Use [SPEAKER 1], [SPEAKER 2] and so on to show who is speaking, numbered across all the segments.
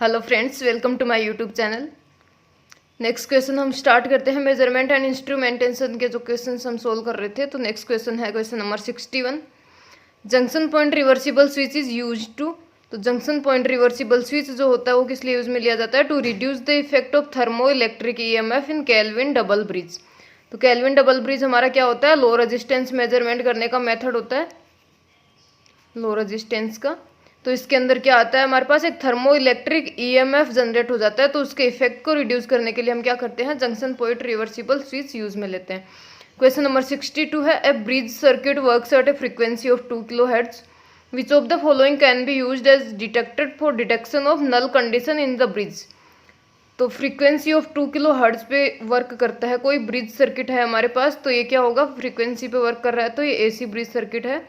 [SPEAKER 1] Hello friends, welcome to my YouTube channel. Next question हम start करते हैं। Measurement and instrumentation के जो क्वेश्चन हम सोल्व कर रहे थे, तो नेक्स्ट क्वेश्चन है question number 61। Junction point reversible switch is use to. तो जंक्शन पॉइंट रिवर्सिबल स्विच जो होता है वो किस लिए यूज में लिया जाता है? To reduce the effect of thermo electric EMF in Kelvin double bridge. तो केल्विन डबल ब्रिज हमारा क्या होता है? लो रेजिस्टेंस मेजरमेंट करने का मेथड होता है, लो रेजिस्टेंस का। तो इसके अंदर क्या आता है हमारे पास? एक थर्मो इलेक्ट्रिक ईएमएफ जनरेट हो जाता है। तो उसके इफेक्ट को रिड्यूस करने के लिए हम क्या करते हैं? Junction point reversible switch use में लेते हैं। क्वेश्चन नंबर 62 है, a bridge circuit works at a frequency of 2 kilohertz. Which of the following can be used as detected for detection of null condition in the bridge. तो frequency of 2 kilohertz पे work करता है कोई bridge circuit है हमारे पास। तो ये क्या होगा? फ्रीक्वेंसी पे वर्क कर रहा है, तो ये एसी ब्रिज सर्किट है।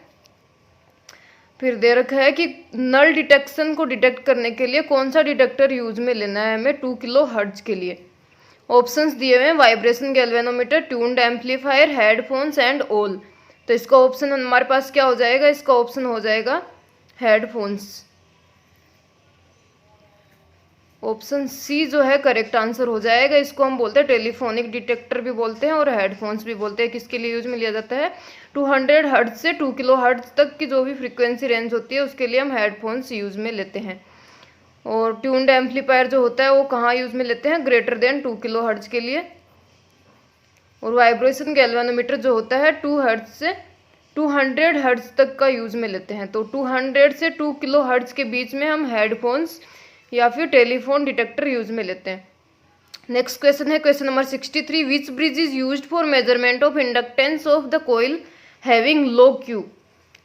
[SPEAKER 1] फिर दे रखा है कि नल डिटेक्शन को डिटेक्ट करने के लिए कौन सा डिटेक्टर यूज में लेना है हमें 2 किलो हर्ट्ज के लिए। ऑप्शंस दिए हुए हैं, vibration galvanometer, tuned amplifier, headphones and all. तो इसका ऑप्शन हमारे पास क्या हो जाएगा? इसका ऑप्शन हो जाएगा हेडफोन्स। ऑप्शन सी जो है करेक्ट आंसर हो जाएगा। इसको हम बोलते हैं टेलीफोनिक डिटेक्टर भी बोलते हैं और हेडफोन्स भी बोलते हैं। किसके लिए यूज में लिया जाता है? 200 हर्ट्ज से 2 किलो हर्ट्ज तक की जो भी फ्रीक्वेंसी रेंज होती है उसके लिए हम हेडफोन्स यूज में लेते हैं। और ट्यून्ड एम्पलीफायर जो होता है वो कहाँ यूज में लेते हैं? ग्रेटर देन 2 किलो हर्ट्ज के लिए। और वाइब्रेशन गैल्वेनोमीटर जो होता है 2 हर्ट्ज से 200 हर्ट्ज तक का यूज में लेते हैं। तो 200 से 2 किलो हर्ट्ज के बीच में हम हेडफोन्स या फिर टेलीफोन डिटेक्टर यूज में लेते हैं। नेक्स्ट क्वेश्चन है question number 63। Which bridge is used for measurement of inductance of the coil having low Q.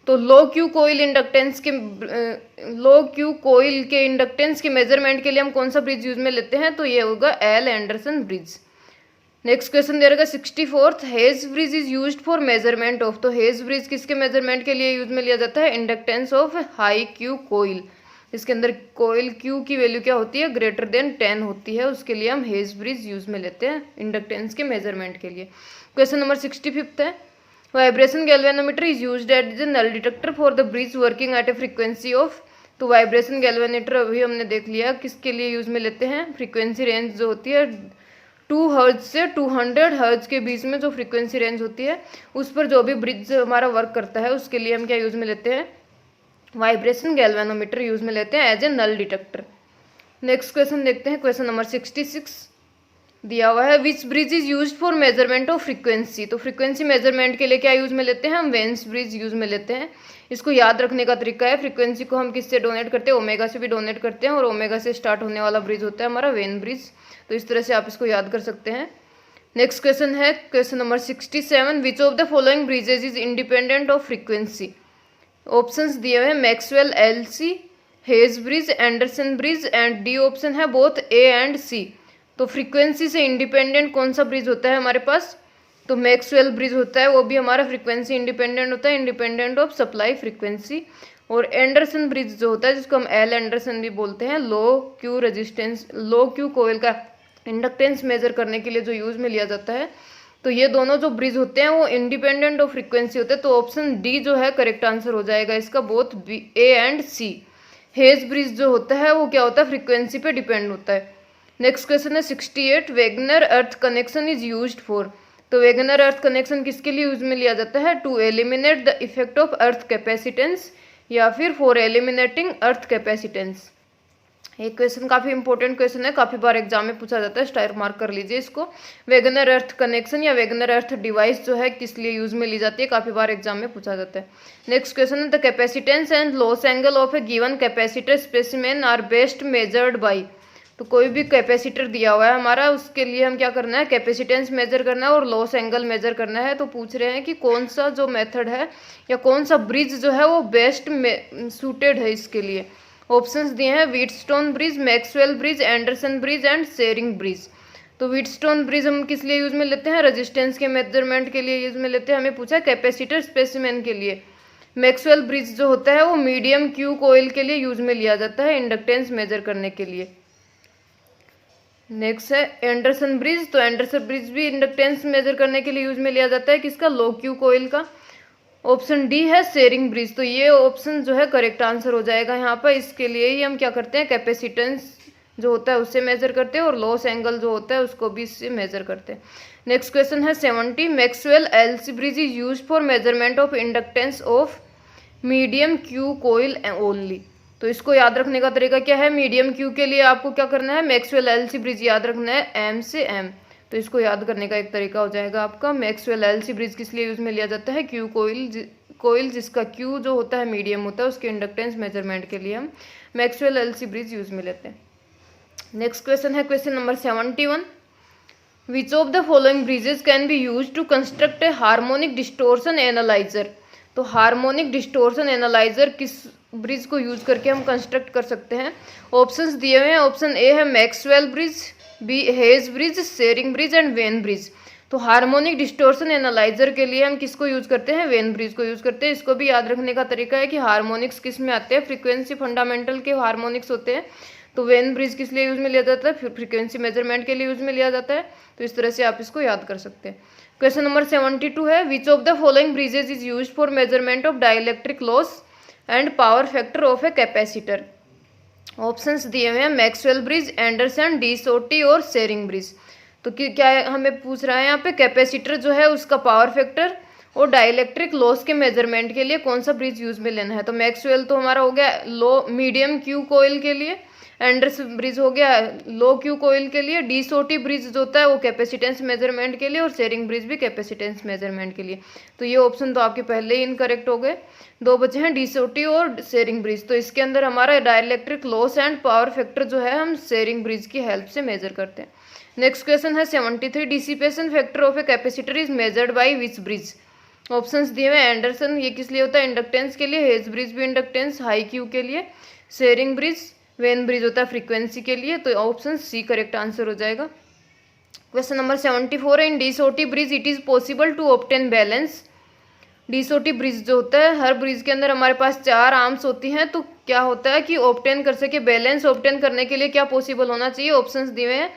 [SPEAKER 1] तो लो क्यू कोयल इंडक्टेंस के लो क्यू कोयल के इंडक्टेंस के मेजरमेंट के लिए हम कौन सा ब्रिज यूज में लेते हैं? तो ये होगा L Anderson bridge. Next question दे रखा 64th। Hay bridge is used for measurement of. तो हेज ब्रिज किसके मेजरमेंट के लिए यूज में लिया जाता है? Inductance of high Q coil. इसके अंदर कोयल क्यू की वैल्यू क्या होती है? ग्रेटर देन 10 होती है। उसके लिए हम हेज ब्रिज यूज में लेते हैं इंडक्टेंस के मेजरमेंट के लिए। क्वेश्चन नंबर 65 है, vibration galvanometer is used at the null detector for the bridge working at a frequency of. तो वाइब्रेशन गैल्वेनोमीटर अभी हमने देख लिया किसके लिए यूज में लेते हैं? फ्रीक्वेंसी रेंज जो होती है 2 हर्ट्ज से 200 हर्ट्ज के बीच में जो फ्रीक्वेंसी रेंज होती है उस पर जो भी ब्रिज हमारा वर्क करता है उसके लिए हम क्या यूज में लेते हैं? वाइब्रेशन गैल्वेनोमीटर यूज में लेते हैं as a null detector. Next question देखते हैं, क्वेश्चन नंबर 66 दिया हुआ है, which bridge is used for measurement of frequency. तो फ्रीक्वेंसी मेजरमेंट के लिए क्या यूज में लेते हैं? हम वेन्स ब्रिज यूज में लेते हैं। इसको याद रखने का तरीका है, फ्रीक्वेंसी को हम किससे डोनेट करते हैं? ओमेगा से भी डोनेट करते हैं और ओमेगा से स्टार्ट होने वाला ब्रिज होता है हमारा वेन ब्रिज। तो इस तरह से आप इसको याद कर सकते हैं। नेक्स्ट क्वेश्चन है question number 67। Which of the following bridges is independent of frequency. Options दिए हुए हैं, Maxwell LC, hedge bridge, Anderson bridge and D option है बोथ ए एंड सी। तो फ्रीक्वेंसी से इंडिपेंडेंट कौन सा ब्रिज होता है हमारे पास? तो मैक्सवेल ब्रिज होता है, वो भी हमारा फ्रीक्वेंसी इंडिपेंडेंट होता है, इंडिपेंडेंट ऑफ सप्लाई फ्रीक्वेंसी। और एंडरसन ब्रिज जो होता है जिसको हम एल एंडरसन भी बोलते हैं, लो क्यू रेजिस्टेंस, लो क्यू कोयल का इंडक्टेंस मेजर करने के लिए जो यूज में लिया जाता है। तो ये दोनों जो ब्रिज होते हैं वो इंडिपेंडेंट ऑफ फ्रीक्वेंसी होते हैं। तो ऑप्शन डी जो है करेक्ट आंसर हो जाएगा इसका, both A and C. Hay's bridge जो होता है वो क्या होता है? फ्रीक्वेंसी पे डिपेंड होता है। नेक्स्ट क्वेश्चन है 68। Wagner earth connection is used for. तो वेगनर अर्थ कनेक्शन किसके लिए यूज में लिया जाता है? To eliminate the effect of earth capacitance या फिर फॉर एलिमिनेटिंग अर्थ कैपेसिटेंस। एक क्वेश्चन काफी इंपॉर्टेंट क्वेश्चन है, काफी बार एग्जाम में पूछा जाता है, स्टार मार्क कर लीजिए इसको। वेगनर अर्थ कनेक्शन या वेगनर अर्थ डिवाइस जो है किस लिए यूज में ली जाती है? काफी बार एग्जाम में पूछा जाता है। नेक्स्ट क्वेश्चन है, the capacitance and loss angle of a given capacitor specimen are best measured by. तो कोई भी कैपेसिटर दिया हुआ है हमारा, उसके लिए हम क्या करना है? कैपेसिटेंस मेजर करना है और लॉस एंगल मेजर करना है। तो पूछ रहे हैं कि कौन सा जो मेथड है या कौन सा ब्रिज जो है वो बेस्ट सूटेड है इसके लिए। ऑप्शंस दिए हैं, Wheatstone bridge, Maxwell bridge, Anderson bridge and Schering bridge. तो व्हीटस्टोन ब्रिज हम किस लिए यूज में लेते हैं? रेजिस्टेंस के मेजरमेंट के लिए यूज में लेते हैं। हमें पूछा कैपेसिटर स्पेसिमेन के लिए। मैक्सवेल ब्रिज जो होता है वो मीडियम क्यू कोयल के लिए यूज में लिया जाता है इंडक्टेंस मेजर करने के लिए। नेक्स्ट है एंडरसन ब्रिज। तो एंडरसन ब्रिज भी इंडक्टेंस मेजर करने के लिए यूज में लिया जाता है, किसका? लो क्यू कोयल का। ऑप्शन डी है शेरिंग ब्रिज। तो ये ऑप्शन जो है करेक्ट आंसर हो जाएगा यहाँ पर। इसके लिए ही हम क्या करते हैं? कैपेसिटेंस जो होता है उससे मेजर करते हैं, और लॉस एंगल जो होता है उसको भी इससे मेजर करते हैं। नेक्स्ट क्वेश्चन है 70, Maxwell LC bridge is use for measurement of inductance of medium Q coil only. तो इसको याद रखने का तरीका क्या है, मीडियम क्यू के लिए आपको क्या करना है, मैक्सवेल एलसी ब्रिज याद रखना है एम से एम। तो इसको याद करने का एक तरीका हो जाएगा आपका, मैक्सवेल एलसी ब्रिज किस लिए यूज में लिया जाता है, क्यू कोयल जिसका क्यू जो होता है मीडियम होता है उसके इंडक्टेंस मेजरमेंट के लिए हम मैक्सवेल एलसी ब्रिज यूज में लेते हैं। नेक्स्ट क्वेश्चन है question number 71, which of the following bridges can be use to construct a harmonic distortion analyser. तो हार्मोनिक डिस्टोर्शन एनालाइजर किस ब्रिज को यूज करके हम कंस्ट्रक्ट कर सकते हैं। ऑप्शंस दिए हुए हैं, ऑप्शन ए है Maxwell bridge, B Hay's bridge, Schering bridge and Wien bridge. तो हार्मोनिक डिस्टोर्शन एनालाइजर के लिए हम किसको यूज करते हैं, वेन ब्रिज को यूज करते हैं। इसको भी याद रखने का तरीका है कि हार्मोनिक्स किस में आते हैं, फ्रीक्वेंसी फंडामेंटल के हार्मोनिक्स होते हैं। तो वेन ब्रिज किस लिए यूज में लिया जाता है, फ्रीक्वेंसी मेजरमेंट के लिए यूज में लिया जाता है। तो इस तरह से आप इसको याद कर सकते हैं। क्वेश्चन नंबर 72 है, विच of the following bridges is use for measurement of dielectric loss and power factor of a capacitor. Options दिए हुए हैं, मैक्सवेल ब्रिज, एंडरसन, डी सोटी और शेरिंग ब्रिज। तो क्या हमें पूछ रहा है यहाँ पे, कैपेसिटर जो है उसका पावर फैक्टर और डाइलेक्ट्रिक लॉस के मेजरमेंट के लिए कौन सा ब्रिज यूज में लेना है। तो मैक्सवेल तो हमारा हो गया लो मीडियम क्यू कोयल के लिए, एंडरसन ब्रिज हो गया लो क्यू कोयल के लिए, डी सोटी ब्रिज जो होता है वो कैपेसिटेंस मेजरमेंट के लिए, और शेरिंग ब्रिज भी कैपेसिटेंस मेजरमेंट के लिए। तो ये ऑप्शन तो आपके पहले ही इनकरेक्ट हो गए, दो बचे हैं डी सोटी और शेरिंग ब्रिज। तो इसके अंदर हमारा dielectric loss and power factor जो है हम शेरिंग ब्रिज की हेल्प से मेजर करते हैं। नेक्स्ट क्वेश्चन है 73, dissipation factor of a capacitor is measured by which bridge. Options दिए हुए हैं, एंडरसन ये किस लिए होता है, इंडक्टेंस के लिए, हेज ब्रिज भी इंडक्टेंस हाई क्यू के लिए, शेरिंग ब्रिज वेन ब्रिज होता है फ्रीक्वेंसी के लिए। तो ऑप्शन सी करेक्ट आंसर हो जाएगा। क्वेश्चन नंबर 74 है, in De Sauty bridge it is possible to obtain balance. De Sauty bridge जो होता है, हर ब्रिज के अंदर हमारे पास 4 आर्म्स होती हैं, तो क्या होता है कि ऑब्टेन कर सके, बैलेंस ऑब्टेन करने के लिए क्या पॉसिबल होना चाहिए। ऑप्शंस दिए हुए हैं,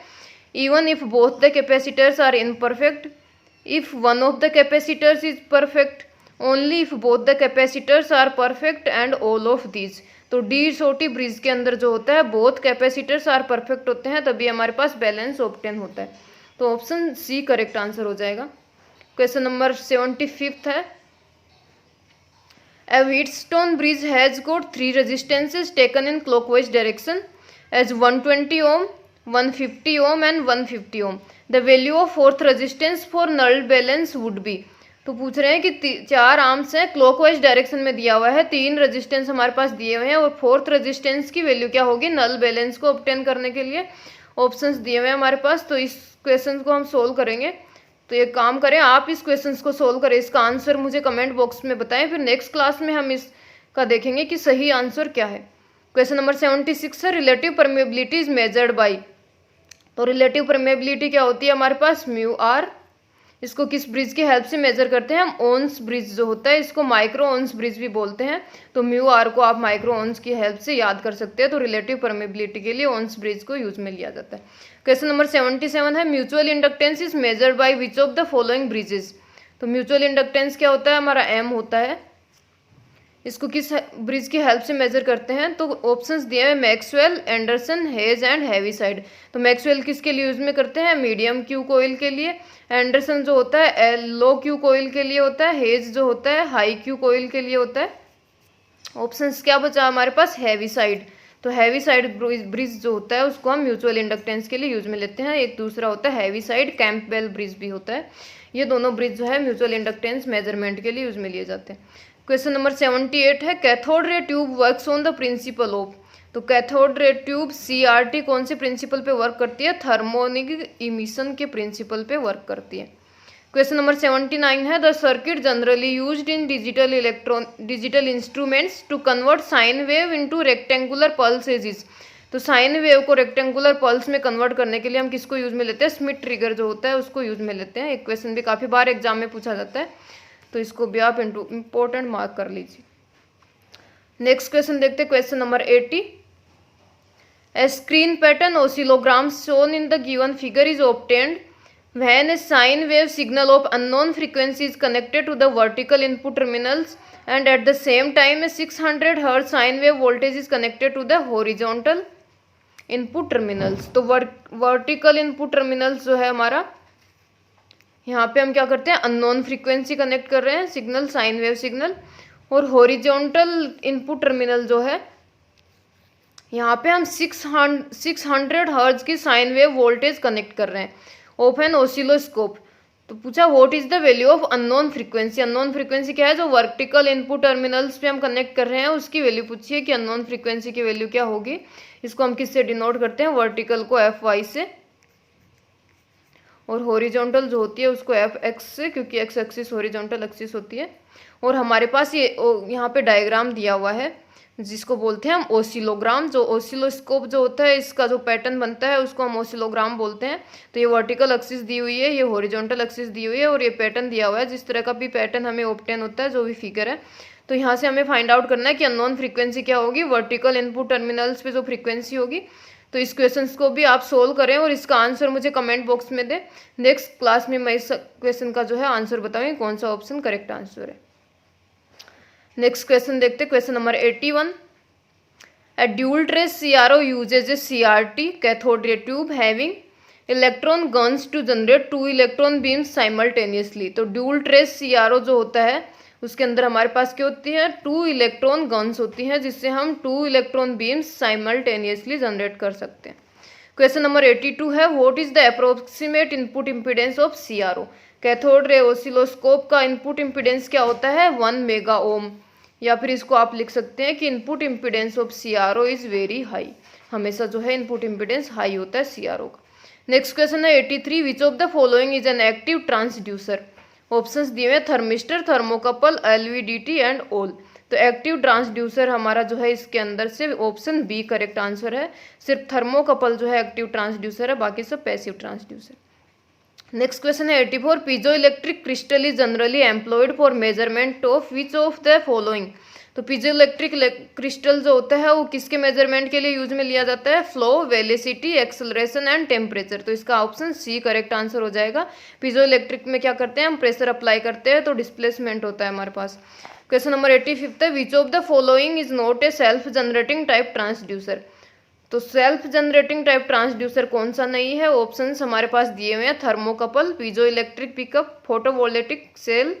[SPEAKER 1] even if both the capacitors are imperfect, if one of the capacitors is perfect, only if both the capacitors are perfect and all of these. तो डी सोटी ब्रिज के अंदर जो होता है बोथ कैपेसिटर्स आर परफेक्ट होते हैं, तभी हमारे पास बैलेंस ऑब्टेन होता है। तो ऑप्शन सी करेक्ट आंसर हो जाएगा। क्वेश्चन नंबर 75 है, a Wheatstone bridge has got 3 resistances taken in clockwise direction as 120 ohm, 150 ohm and 150 ohm. The value of fourth resistance for null balance would be. तो पूछ रहे हैं कि 4 arms हैं, clockwise direction में दिया हुआ है, 3 रेजिस्टेंस हमारे पास दिए हुए हैं, और फोर्थ रेजिस्टेंस की वैल्यू क्या होगी नल बैलेंस को ऑब्टेन करने के लिए। ऑप्शंस दिए हुए हैं हमारे पास, तो इस क्वेश्चन को हम सोल्व करेंगे। तो ये काम करें, आप इस क्वेश्चन को सोल्व करें, इसका आंसर मुझे कमेंट बॉक्स में बताएं, फिर नेक्स्ट क्लास में हम इसका देखेंगे कि सही आंसर क्या है। क्वेश्चन नंबर 76 है, relative permeability is measured by. तो रिलेटिव परमेबिलिटी क्या होती है हमारे पास, म्यू आर। इसको किस ब्रिज की हेल्प से मेजर करते हैं हम, ओन्स ब्रिज जो होता है इसको माइक्रो ओन्स ब्रिज भी बोलते हैं। तो म्यू आर को आप माइक्रो ओन्स की हेल्प से याद कर सकते हैं। तो रिलेटिव परमेबिलिटी के लिए ओन्स ब्रिज को यूज में लिया जाता है। क्वेश्चन नंबर 77 है, mutual inductance is measured by which of the following bridges. तो म्यूचुअल इंडक्टेंस क्या होता है, हमारा एम होता है। इसको किस ब्रिज की हेल्प से मेजर करते हैं, तो ऑप्शंस दिए हैं, Maxwell, Anderson, hedge and Heaviside. तो मैक्सवेल किसके लिए यूज में करते हैं, मीडियम क्यू कोयल के लिए, एंडरसन जो होता है लो क्यू कोयल के लिए होता है, हेज जो होता है हाई क्यू कोयल के लिए होता है। ऑप्शंस क्या बचा हमारे पास, हैवीसाइड। तो हैवीसाइड ब्रिज जो होता है उसको हम म्यूचुअल इंडक्टेंस के लिए यूज में लेते हैं। एक दूसरा होता है हैवीसाइड, कैंपबेल ब्रिज भी होता है। ये दोनों ब्रिज जो है म्यूचुअल इंडक्टेंस मेजरमेंट के लिए यूज में लिए जाते हैं। क्वेश्चन नंबर 78 है, cathode ray tube works on the principle of. तो कैथोड रे ट्यूब CRT कौन से प्रिंसिपल पे वर्क करती है, थर्मोनिक इमिशन के प्रिंसिपल पे वर्क करती है। क्वेश्चन नंबर 79 है, the circuit generally used in digital instruments to convert sine wave into rectangular pulses. तो साइन वेव को रेक्टेंगुलर पल्स में कन्वर्ट करने के लिए हम किसको यूज में लेते हैं, स्मिथ ट्रिगर जो होता है उसको यूज में लेते हैं। एक क्वेश्चन भी काफ़ी बार एग्जाम में पूछा जाता है, तो इसको भी आप इंपॉर्टेंट मार्क कर लीजिए। नेक्स्ट क्वेश्चन देखते हैं, question number 80, A screen pattern oscillogram shown in the given figure is obtained when a sine wave signal of unknown frequency is connected to the vertical input terminals and at the same time a 600 Hz sine wave voltage is connected to the horizontal input terminals. तो vertical input terminals जो है हमारा, यहाँ पे हम क्या करते हैं, अननोन फ्रीक्वेंसी कनेक्ट कर रहे हैं, सिग्नल साइन वेव सिग्नल। और हॉरिजॉन्टल इनपुट टर्मिनल जो है, यहाँ पे हम 600 हर्ट्ज की साइन वेव वोल्टेज कनेक्ट कर रहे हैं ऑफ एन ऑसिलोस्कोप। तो पूछा what is the value of unknown frequency. Unknown frequency क्या है, जो वर्टिकल इनपुट टर्मिनल्स पे हम कनेक्ट कर रहे हैं उसकी वैल्यू पूछी है कि अननोन फ्रीक्वेंसी की वैल्यू क्या होगी। इसको हम किससे डिनोट करते हैं, वर्टिकल को FY से, और हॉरिजॉन्टल जो होती है उसको FX से, क्योंकि X एक्सिस हॉरिजॉन्टल एक्सिस होती है। और हमारे पास ये यहाँ पे डायग्राम दिया हुआ है जिसको बोलते हैं हम ओसिलोग्राम। जो ओसिलोस्कोप जो होता है इसका जो पैटर्न बनता है उसको हम ओसिलोग्राम बोलते हैं। तो ये वर्टिकल एक्सिस दी हुई है, ये हॉरिजॉन्टल एक्सिस दी हुई है, और ये पैटर्न दिया हुआ है। जिस तरह का भी पैटर्न हमें ऑब्टेन होता है, जो भी फिगर है, तो यहाँ से हमें फाइंड आउट करना है कि अननोन फ्रीक्वेंसी क्या होगी, वर्टिकल इनपुट टर्मिनल्स पे जो फ्रीक्वेंसी होगी। तो इस क्वेश्चन को भी आप सोल्व करें और इसका आंसर मुझे कमेंट बॉक्स में दें। नेक्स्ट क्लास में मैं इस क्वेश्चन का जो है आंसर बताऊंगी कौन सा ऑप्शन करेक्ट आंसर है। नेक्स्ट क्वेश्चन देखते हैं, question number 81। A dual trace CRO uses a CRT cathode ray tube having electron guns to generate 2 electron beams simultaneously। तो dual trace CRO जो होता है उसके अंदर हमारे पास क्या होती है, 2 इलेक्ट्रॉन गन्स होती हैं जिससे हम 2 इलेक्ट्रॉन बीम्स साइमल्टेनियसली जनरेट कर सकते हैं। क्वेश्चन नंबर 82 है, what is the approximate input impedance of CRO। Cathode ray oscilloscope का इनपुट इम्पीडेंस क्या होता है, 1 मेगा ओम। या फिर इसको आप लिख सकते हैं कि input impedance of CRO is very high. हमेशा जो है इनपुट इम्पीडेंस हाई होता है CRO का। नेक्स्ट क्वेश्चन है 83, विच of the following is an active transducer. Options दिए हुए thermistor, thermocouple, LVDT and all. तो एक्टिव ट्रांसड्यूसर हमारा जो है इसके अंदर से ऑप्शन बी करेक्ट आंसर है। सिर्फ थर्मोकपल जो है एक्टिव ट्रांसड्यूसर है, बाकी सब पैसिव ट्रांसड्यूसर। नेक्स्ट क्वेश्चन है 84, piezo electric crystal is generally employed for measurement of which of the following. तो पीजो इलेक्ट्रिक क्रिस्टल जो होता है वो किसके मेजरमेंट के लिए यूज में लिया जाता है, flow, velocity, acceleration and temperature. तो इसका ऑप्शन सी करेक्ट आंसर हो जाएगा। पीजो इलेक्ट्रिक में क्या करते हैं, हम प्रेशर अप्लाई करते हैं तो डिस्प्लेसमेंट होता है हमारे पास। क्वेश्चन नंबर 85 है, विच of the following is not a self generating type transducer. तो सेल्फ जनरेटिंग टाइप ट्रांसड्यूसर कौन सा नहीं है, ऑप्शंस हमारे पास दिए हुए हैं thermocouple, piezo electric pickup, photovoltaic cell,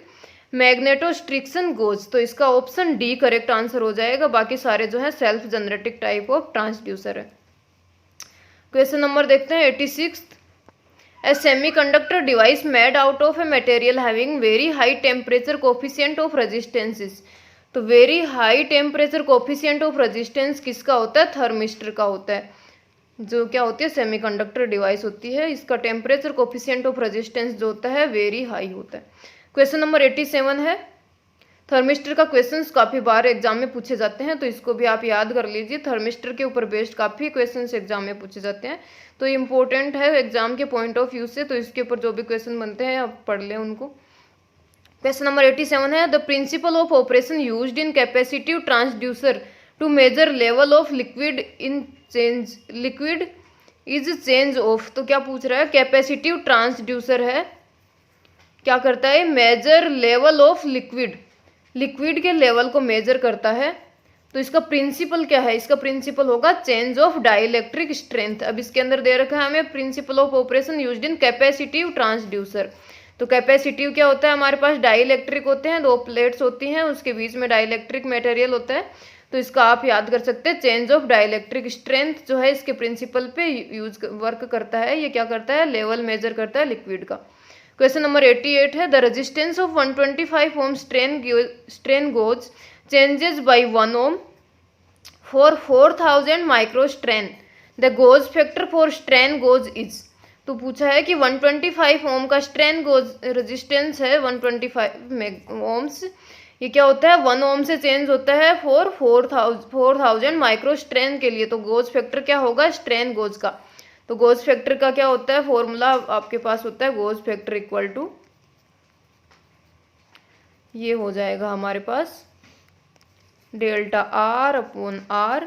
[SPEAKER 1] magnetostriction gauge. तो इसका ऑप्शन डी करेक्ट आंसर हो जाएगा। बाकी सारे जो है self generating type of transducer है। क्वेश्चन नंबर देखते हैं 86, a semiconductor device made out of a material having very high temperature coefficient of resistances. तो very high temperature coefficient of resistance किसका होता है, थर्मिस्टर का होता है। जो क्या होती है, सेमीकंडक्टर डिवाइस होती है, इसका टेम्परेचर कोफिशिएंट ऑफ रेजिस्टेंस जो होता है वेरी हाई होता है। क्वेश्चन नंबर 87 है, थर्मिस्टर का क्वेश्चंस काफ़ी बार एग्जाम में पूछे जाते हैं तो इसको भी आप याद कर लीजिए। थर्मिस्टर के ऊपर बेस्ड काफ़ी क्वेश्चंस एग्जाम में पूछे जाते हैं तो इम्पोर्टेंट है एग्जाम के पॉइंट ऑफ व्यू से। तो इसके ऊपर जो भी क्वेश्चन बनते हैं आप पढ़ लें उनको। क्वेश्चन नंबर 87 है, the principle of operation used in capacitive transducer to measure level of liquid is change of. तो क्या पूछ रहा है, कैपेसिटिव ट्रांसड्यूसर है, क्या करता है, मेजर लेवल ऑफ लिक्विड के लेवल को मेजर करता है। तो इसका प्रिंसिपल क्या है, इसका प्रिंसिपल होगा चेंज ऑफ डाइलेक्ट्रिक स्ट्रेंथ। अब इसके अंदर दे रखा है हमें principal of operation used in capacitive transducer. तो कैपेसिटिव क्या होता है, हमारे पास डाइलेक्ट्रिक होते हैं, 2 प्लेट्स होती हैं, उसके बीच में डाइलेक्ट्रिक मटेरियल होता है। तो इसका आप याद कर सकते हैं, चेंज ऑफ डाइलेक्ट्रिक स्ट्रेंथ जो है इसके प्रिंसिपल पे यूज वर्क करता है। ये क्या करता है, लेवल मेजर करता है लिक्विड का। क्वेश्चन नंबर 88 है, the resistance of 125 ohm strain gauge changes by 1 ohm for 4000 micro strain, the gauge factor for strain gauge is. तो पूछा है कि 125 ओम का स्ट्रेन गोज रेजिस्टेंस है 125 ओम्स, ये क्या होता है 1 ओम से चेंज होता है फॉर 4000 माइक्रो स्ट्रेन के लिए। तो गोज फैक्टर क्या होगा, स्ट्रेन गोज का। तो गोज फैक्टर का क्या होता है, फॉर्मूला आपके पास होता है गोज फैक्टर इक्वल टू, ये हो जाएगा हमारे पास delta R upon R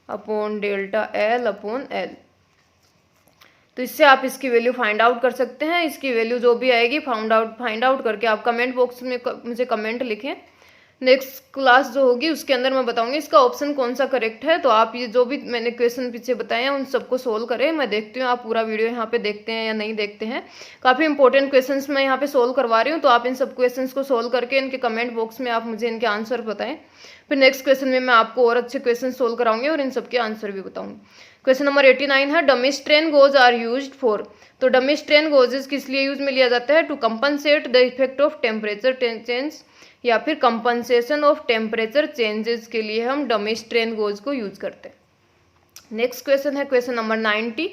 [SPEAKER 1] upon delta L upon L। तो इससे आप इसकी वैल्यू फाइंड आउट कर सकते हैं। इसकी वैल्यू जो भी आएगी फाइंड आउट करके आप कमेंट बॉक्स में मुझे कमेंट लिखें। नेक्स्ट क्लास जो होगी उसके अंदर मैं बताऊंगी इसका ऑप्शन कौन सा करेक्ट है। तो आप ये जो भी मैंने क्वेश्चन पीछे बताए हैं उन सबको सोल्व करें। मैं देखती हूँ आप पूरा वीडियो यहाँ पे देखते हैं या नहीं देखते हैं। काफ़ी इंपॉर्टेंट क्वेश्चंस मैं यहाँ पे सोल्व करवा रही हूँ, तो आप इन सब क्वेश्चंस को सोल्व करके इनके कमेंट बॉक्स में आप मुझे इनके आंसर बताएं। फिर नेक्स्ट क्वेश्चन में मैं आपको और अच्छे क्वेश्चन सोल्व कराऊंगी और इन सबके आंसर भी बताऊंगी। क्वेश्चन नंबर 89 है dummy strain gauges are used for. तो डमी स्ट्रेन गोजेज किस लिए यूज में लिया जाता है? To compensate the effect of temperature change या फिर कंपनसेशन ऑफ टेम्परेचर चेंजेस के लिए हम डमी स्ट्रेन गोज को यूज करते हैं। नेक्स्ट क्वेश्चन है क्वेश्चन नंबर 90।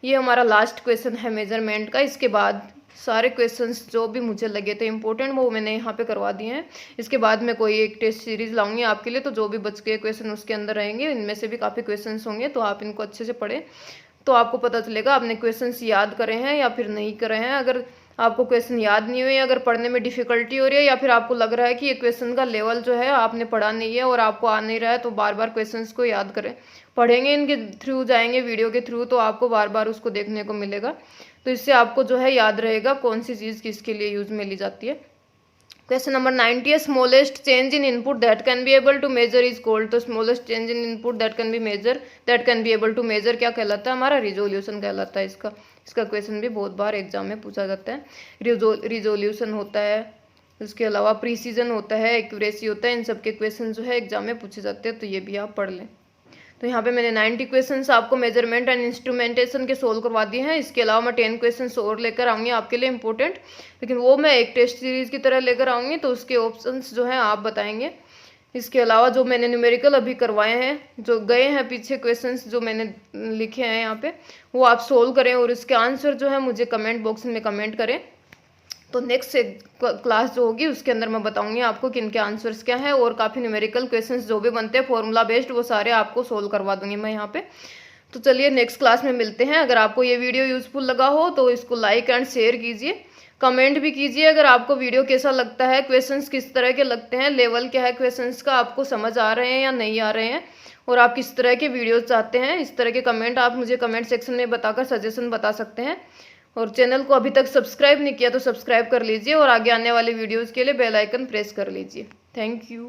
[SPEAKER 1] ये हमारा लास्ट क्वेश्चन है मेजरमेंट का। इसके बाद सारे क्वेश्चंस जो भी मुझे लगे थे इंपॉर्टेंट वो मैंने यहाँ पे करवा दिए हैं। इसके बाद मैं कोई एक टेस्ट सीरीज लाऊंगी आपके लिए, तो जो भी बच गए क्वेश्चन उसके अंदर रहेंगे। इनमें से भी काफ़ी क्वेश्चंस होंगे, तो आप इनको अच्छे से पढ़ें तो आपको पता चलेगा आपने क्वेश्चंस याद करे हैं या फिर नहीं करे हैं। अगर आपको क्वेश्चन याद नहीं हुए, अगर पढ़ने में डिफिकल्टी हो रही है या फिर आपको लग रहा है कि ये क्वेश्चन का लेवल जो है आपने पढ़ा नहीं है और आपको आ नहीं रहा है, तो बार बार क्वेश्चंस को याद करें। पढ़ेंगे इनके थ्रू, जाएंगे वीडियो के थ्रू, तो आपको बार बार उसको देखने को मिलेगा। तो इससे आपको जो है याद रहेगा कौन सी चीज़ किसके लिए यूज में ली जाती है। क्वेश्चन नंबर 90 है smallest change in input that can be able to measure is called. तो smallest change in input that can be measure, that can be able to measure क्या कहलाता है? हमारा रिजोल्यूशन कहलाता है। इसका क्वेश्चन भी बहुत बार एग्जाम में पूछा जाता है। रिजोल्यूशन होता है, उसके अलावा प्रीसीजन होता है, एक्यूरेसी होता है। इन सब के क्वेश्चन जो है एग्जाम में पूछे जाते हैं, तो ये भी आप पढ़ लें। तो यहाँ पे मैंने 90 क्वेश्चंस आपको मेजरमेंट एंड इंस्ट्रूमेंटेशन के सोल्व करवा दिए हैं। इसके अलावा मैं 10 क्वेश्चंस और लेकर आऊँगी आपके लिए इंपॉर्टेंट, लेकिन वो मैं एक टेस्ट सीरीज की तरह लेकर आऊँगी, तो उसके ऑप्शंस जो हैं आप बताएंगे। इसके अलावा जो मैंने न्यूमेरिकल अभी करवाए हैं, जो गए हैं पीछे क्वेश्चंस जो मैंने लिखे हैं यहाँ पे, वो आप सोल्व करें और इसके आंसर जो है मुझे कमेंट बॉक्स में कमेंट करें। तो नेक्स्ट क्लास जो होगी उसके अंदर मैं बताऊंगी आपको कि इनके आंसर्स क्या हैं, और काफ़ी न्यूमेरिकल क्वेश्चंस जो भी बनते हैं फॉर्मूला बेस्ड वो सारे आपको सोल्व करवा दूंगी मैं यहाँ पे। तो चलिए नेक्स्ट क्लास में मिलते हैं। अगर आपको ये वीडियो यूजफुल लगा हो तो इसको लाइक एंड शेयर कीजिए, कमेंट भी कीजिए अगर आपको वीडियो कैसा लगता है, क्वेश्चंस किस तरह के लगते हैं, लेवल क्या है क्वेश्चंस का, आपको समझ आ रहे हैं या नहीं आ रहे हैं, और आप किस तरह के वीडियोस चाहते हैं। इस तरह के कमेंट आप मुझे कमेंट सेक्शन में बताकर सजेशन बता सकते हैं। और चैनल को अभी तक सब्सक्राइब नहीं किया तो सब्सक्राइब कर लीजिए, और आगे आने वाले वीडियोज़ के लिए बेल आइकन प्रेस कर लीजिए। Thank you.